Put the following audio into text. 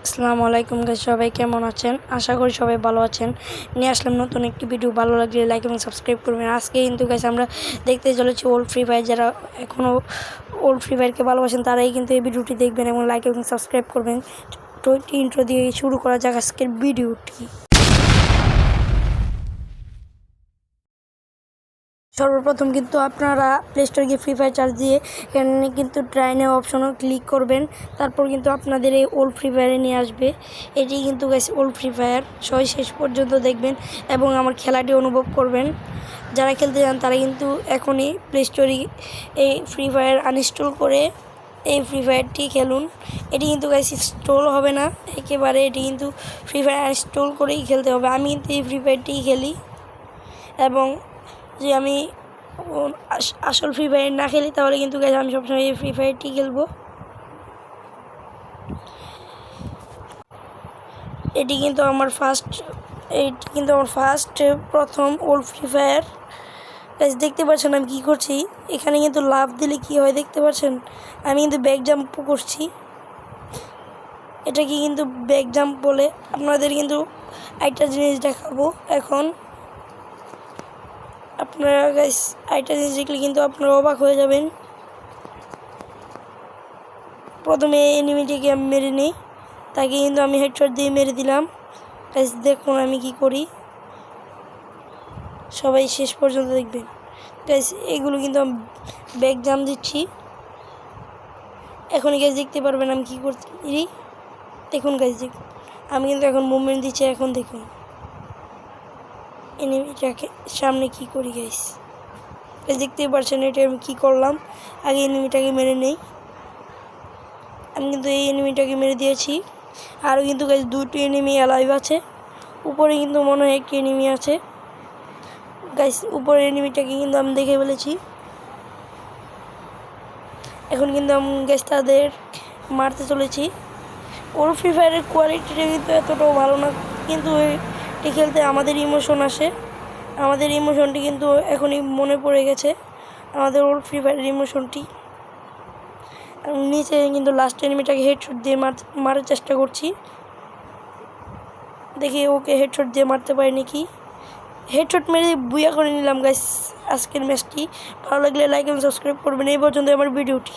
আসসালামু আলাইকুম গাইস, সবাই কেমন আছেন? আশা করি সবাই ভালো আছেন। নিয়ে আসলাম নতুন একটি ভিডিও। ভালো লাগলে লাইক এবং সাবস্ক্রাইব করবেন। আজকে কিন্তু গাইস আমরা দেখতে চলেছি ওল্ড ফ্রি ফায়ার। যারা এখনও ওল্ড ফ্রি ফায়ারকে ভালোবাসেন তারাই কিন্তু এই ভিডিওটি দেখবেন এবং লাইক এবং সাবস্ক্রাইব করবেন। তো ইন্ট্রো দিয়ে শুরু করা যাক আজকের ভিডিওটি। সর্বপ্রথম কিন্তু আপনারা প্লে স্টোরে গিয়ে ফ্রি ফায়ার চার্জ দিয়ে এখানে কিন্তু ট্রাইনের অপশনও ক্লিক করবেন। তারপর কিন্তু আপনাদের এই ওল্ড ফ্রি ফায়ারে নিয়ে আসবে। এটি কিন্তু গাইস ওল্ড ফ্রি ফায়ার। সবাই শেষ পর্যন্ত দেখবেন এবং আমার খেলাটি অনুভব করবেন। যারা খেলতে চান তারা কিন্তু এখনই প্লে স্টোরে এই ফ্রি ফায়ার আনইনস্টল করে এই ফ্রি ফায়ারটি খেলুন। এটি কিন্তু গাইস ইনস্টল হবে না একেবারে, এটি কিন্তু ফ্রি ফায়ার আনইনস্টল করেই খেলতে হবে। আমি কিন্তু এই ফ্রি ফায়ারটিই খেলি এবং যে আমি আসল ফ্রি ফায়ার না খেলি তাহলে কিন্তু গাইস আমি সবসময় এই ফ্রি ফায়ারটি খেলবো। এটি কিন্তু আমার ফার্স্ট প্রথম ওল্ড ফ্রি ফায়ার। গাইস দেখতে পাচ্ছেন আমি কী করছি। এখানে কিন্তু লাফ দিলে কি হয় দেখতে পাচ্ছেন। আমি কিন্তু ব্যাক জাম্প করছি, এটাকে কিন্তু ব্যাক জাম্প বলে। আপনাদের কিন্তু একটা জিনিস দেখাবো এখন। আপনারা গাইস আরেকটা জিনিস দেখলে কিন্তু আপনারা অবাক হয়ে যাবেন। প্রথমে এনিমিটিকে আমি মেরে নিই, তাকে কিন্তু আমি হেডশট দিয়ে মেরে দিলাম। গাইস দেখুন আমি কি করি, সবাই শেষ পর্যন্ত দেখবেন। গাইস এগুলো কিন্তু আমি ব্যাক জাম্প দিচ্ছি। এখনই গাইস দেখতে পারবেন আমি কী করছি। দেখুন গাইস, দেখুন আমি কিন্তু এখন মুভমেন্ট দিচ্ছি। এখন দেখুন এনিমিটাকে সামনে কি করি গাইস। দেখতেই পারছেন এটা আমি কী করলাম। আগে এনিমিটাকে মেরে নেই। আমি কিন্তু এই এনিমিটাকে মেরে দিয়েছি। আরও কিন্তু গাইস দুটি এনিমি অ্যালাইভ আছে। উপরে কিন্তু মনে হয় একটি এনিমি আছে। গাইস উপরের এনিমিটাকে কিন্তু আমি দেখে ফেলেছি। এখন কিন্তু আমি গাইস তাদের মারতে চলেছি। ওল্ড ফ্রি ফায়ারের কোয়ালিটিটা কিন্তু এতটাও ভালো না, কিন্তু এটি খেলতে আমাদের ইমোশন আসে। আমাদের ইমোশনটি কিন্তু এখনই মনে পড়ে গেছে, আমাদের ওল্ড ফ্রি ফায়ারের ইমোশনটি। নিচে কিন্তু লাস্ট এনিমিটাকে হেডশট দিয়ে মারার চেষ্টা করছি। দেখি ওকে হেডশট দিয়ে মারতে পারি নাকি। হেডশট মেরে বুয়া করে নিলাম গাইস আজকের ম্যাচটি। ভালো লাগলে লাইক এবং সাবস্ক্রাইব করবেন। এই পর্যন্ত আমার ভিডিওটি।